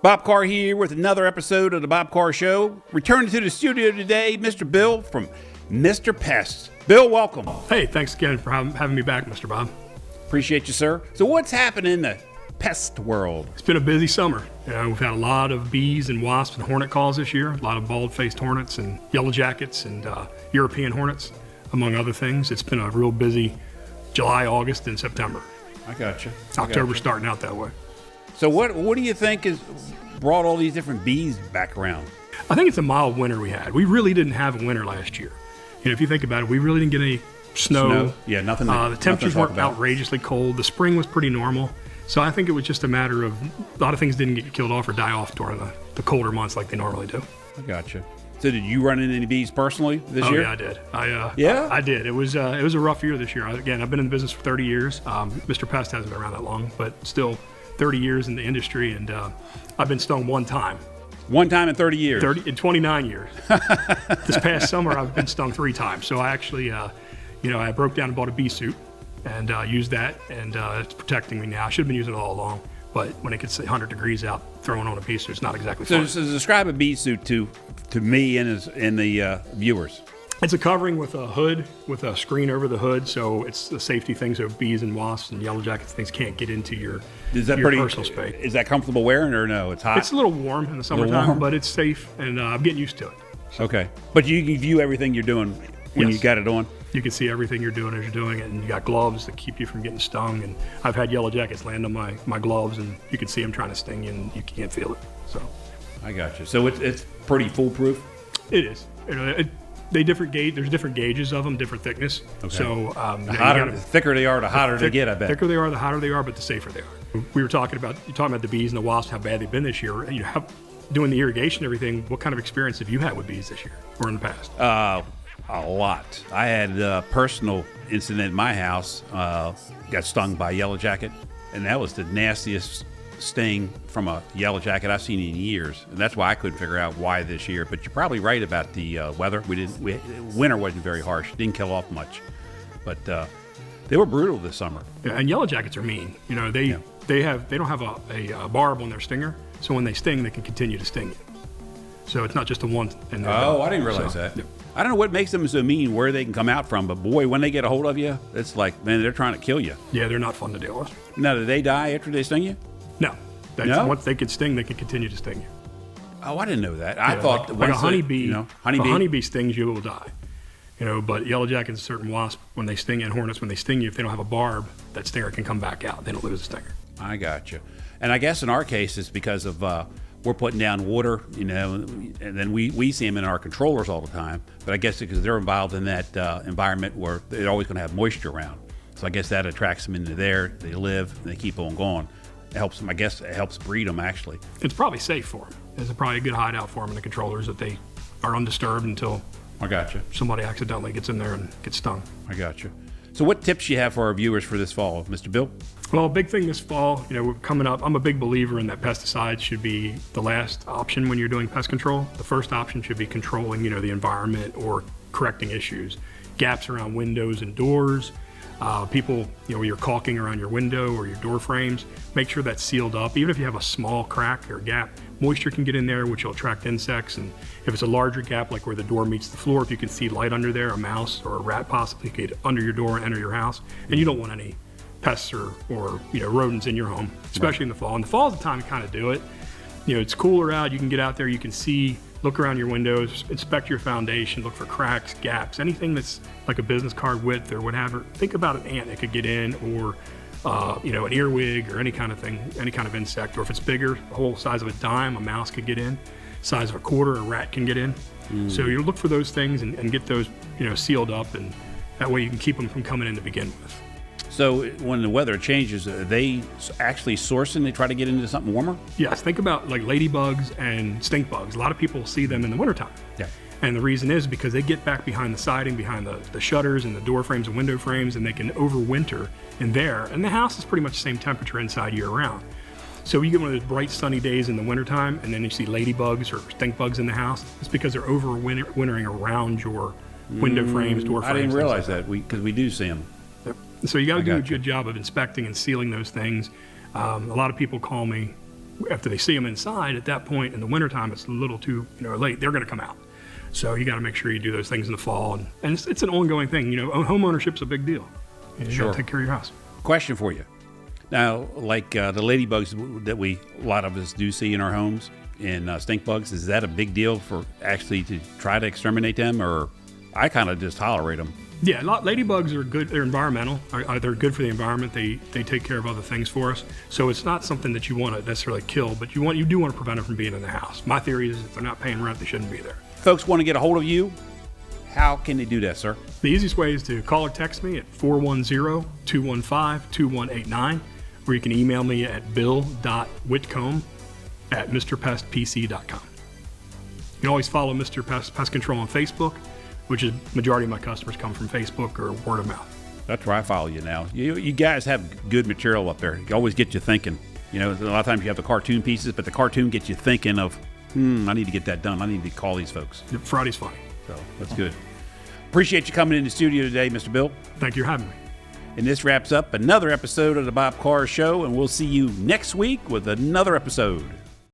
Bob Carr here with another episode of the Bob Carr Show. Returning to the studio today, Mr. Bill from Mr. Pest. Bill, welcome. Hey, thanks again for having me back, Mr. Bob. Appreciate you, sir. So what's happening in the pest world? It's been a busy summer. We've had a lot of bees and wasps and hornet calls this year, a lot of bald-faced hornets and yellow jackets and European hornets, among other things. It's been a real busy July, August, and September. I got you. October starting out that way. So what do you think has brought all these different bees back around? I think it's a mild winter we had. We really didn't have a winter last year. If you think about it, we really didn't get any snow. Yeah, nothing. The temperatures weren't outrageously cold. The spring was pretty normal. So I think it was just a matter of a lot of things didn't get killed off or die off during the colder months like they normally do. I gotcha. So did you run into any bees personally this year? Yeah, I did. I did. It was a rough year this year. Again, I've been in the business for 30 years. Mr. Pest hasn't been around that long, but still 30 years in the industry, and I've been stung one time. One time in 30 years? In 29 years. This past summer, I've been stung 3 times. So I actually, I broke down and bought a bee suit and used that, and it's protecting me now. I should have been using it all along, but when it gets 100 degrees out, throwing on a bee suit is not exactly fun. So describe a bee suit to me and the viewers. It's a covering with a hood, with a screen over the hood, so it's the safety thing so bees and wasps and yellow jackets things can't get into your personal space. Is that comfortable wearing or no? It's hot? It's a little warm in the summertime, but it's safe, and I'm getting used to it. So. Okay. But you can view everything you're doing when you got it on? You can see everything you're doing as you're doing it, and you got gloves that keep you from getting stung, and I've had yellow jackets land on my gloves, and you can see them trying to sting you, and you can't feel it. So I got you. So it's pretty foolproof? It is. There's different gauges of them, different thickness. Okay. So the thicker they are, the hotter they get, I bet. The thicker they are, the hotter they are, but the safer they are. We were talking about the bees and the wasps, how bad they've been this year. Doing the irrigation and everything, what kind of experience have you had with bees this year or in the past? A lot. I had a personal incident in my house. Got stung by a yellow jacket, and that was the nastiest sting from a yellow jacket I've seen in years, and that's why I couldn't figure out why this year. But you're probably right about the weather. Winter wasn't very harsh, didn't kill off much, but they were brutal this summer. Yeah, and yellow jackets are mean. They don't have a barb on their stinger, so when they sting, they can continue to sting you. So it's not just a one. I didn't realize that. Yeah. I don't know what makes them so mean, where they can come out from, but boy, when they get a hold of you, it's like, man, they're trying to kill you. Yeah, they're not fun to deal with. Now, do they die after they sting you? No. Once they can sting, they can continue to sting you. Oh, I didn't know that. I thought like a honeybee. Honeybee stings you, it will die. But yellow jackets, certain wasps, when they sting, and hornets, when they sting you, if they don't have a barb, that stinger can come back out. They don't lose the stinger. I got you. And I guess in our case, it's because of we're putting down water, and then we see them in our controllers all the time. But I guess because they're involved in that environment where they're always going to have moisture around. So I guess that attracts them into there. They live, and they keep on going. It helps them. I guess it helps breed them, actually. It's probably safe for them. It's probably a good hideout for them in the controllers that they are undisturbed until somebody accidentally gets in there and gets stung. I got you. So what tips you have for our viewers for this fall, Mr. Bill? Well, a big thing this fall, we're coming up. I'm a big believer in that pesticides should be the last option when you're doing pest control. The first option should be controlling, the environment or correcting issues, gaps around windows and doors. People, you're caulking around your window or your door frames, make sure that's sealed up. Even if you have a small crack or gap, moisture can get in there, which will attract insects. And if it's a larger gap, like where the door meets the floor, if you can see light under there, a mouse or a rat possibly could get under your door and enter your house. And you don't want any pests or rodents in your home, especially in the fall. And the fall is the time to kind of do it. It's cooler out. You can get out there. You can see, look around your windows, inspect your foundation, look for cracks, gaps, anything that's like a business card width or whatever. Think about an ant that could get in, or an earwig or any kind of thing, any kind of insect. Or if it's bigger, the whole size of a dime, a mouse could get in. Size of a quarter, a rat can get in. So you look for those things and get those sealed up, and that way you can keep them from coming in to begin with. So when the weather changes, are they actually sourcing? They try to get into something warmer? Yes, think about like ladybugs and stink bugs. A lot of people see them in the wintertime. Yeah. And the reason is because they get back behind the siding, behind the shutters and the door frames and window frames, and they can overwinter in there. And the house is pretty much the same temperature inside year round. So you get one of those bright sunny days in the wintertime, and then you see ladybugs or stink bugs in the house. It's because they're overwintering around your window frames, door frames. I didn't realize that, because we do see them. So you got to do a good job of inspecting and sealing those things. A lot of people call me after they see them inside, at that point in the wintertime, it's a little too late. They're going to come out. So you got to make sure you do those things in the fall, and it's an ongoing thing. Home ownership's a big deal. You Sure. got to take care of your house. Question for you. Now, like the ladybugs that a lot of us do see in our homes, and stink bugs, is that a big deal for actually to try to exterminate them, or I kind of just tolerate them? Yeah, ladybugs are good. They're environmental. They're good for the environment. They take care of other things for us. So it's not something that you want to necessarily kill, but you do want to prevent them from being in the house. My theory is if they're not paying rent, they shouldn't be there. Folks want to get a hold of you. How can they do that, sir? The easiest way is to call or text me at 410-215-2189, or you can email me at bill.whitcomb@mrpestpc.com. You can always follow Mr. Pest Control on Facebook, which is majority of my customers come from Facebook or word of mouth. That's where I follow you now. You guys have good material up there. You always get you thinking. A lot of times you have the cartoon pieces, but the cartoon gets you thinking of, I need to get that done. I need to call these folks. Friday's funny. So that's good. Appreciate you coming in the studio today, Mr. Bill. Thank you for having me. And this wraps up another episode of the Bob Carr Show, and we'll see you next week with another episode.